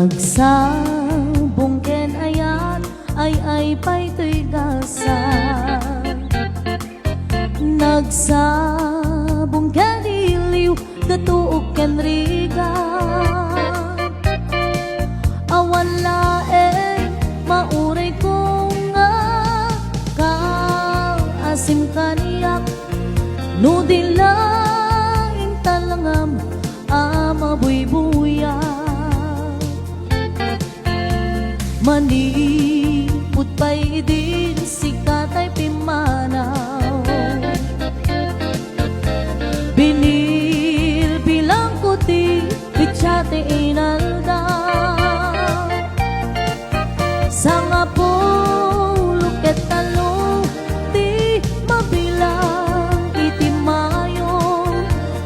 Nagsabong ken ayat ay pay to'y gasa. Nagsabong ken iliw datuog ken riga. Awan laeng mauray ko nga kaasim kaniyak no dilaing talangam amabuybuya. Maniput pa'y din si katay pimanaw. Binil bilang kuti bityate inalda. Sanga po luket talo di mabilang itimayo.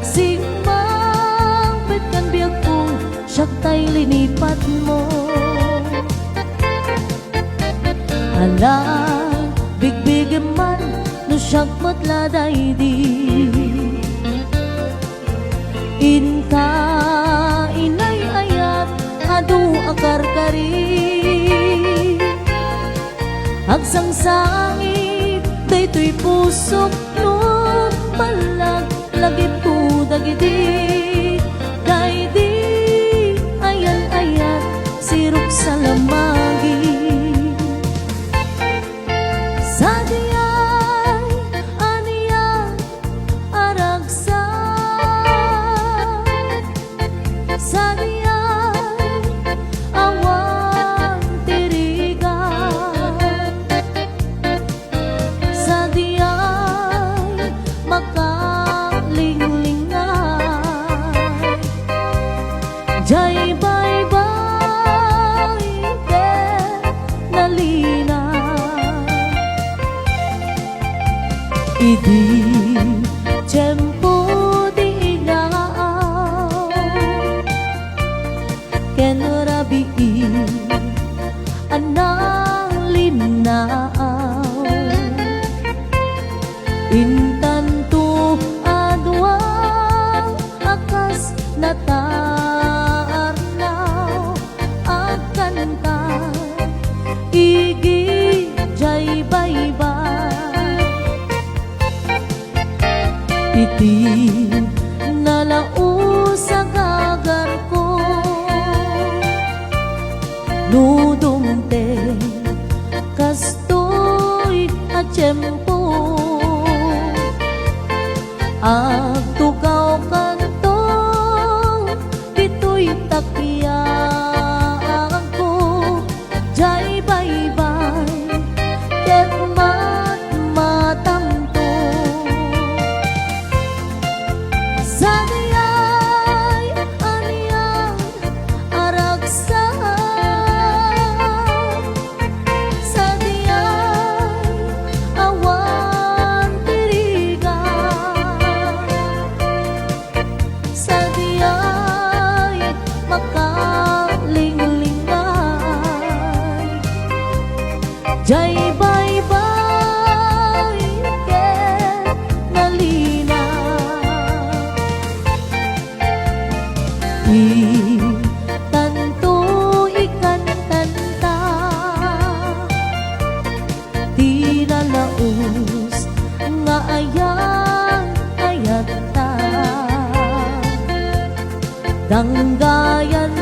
Simbang bet kan biag po siyak tay linipat mo. Ala, bigbig man no siyak matladay di. Inka inay ayat adu akar-kari. Agsangsangit daytoy pusok no palag lagit po dagiti. Daydi ayan ayat sirok sa lamagi. Sadiyay aniya aragsa. Sadiyay awan tiriga. Sadiyay makalinglingan. Jay bye-bye ke nalina. Idi tiyempo di inaaw ken rabiin anang linaaw. Intanto adwang akas natarnaw akan ka igi jay bye-bye. Iti nalau sa gagar ko nudumte kastoy at tiyempo. Agtugaw kanto ito'y takyaan ko. Jay bye-bye ket matamto. Sadiyay aniyang aragsa. Sadiyay awan tiriga. Sadiyay makalinglingan. Jay bye-bye ket nalina. Tanto ikan tanta di nalaus nga ayat ta. Danggayan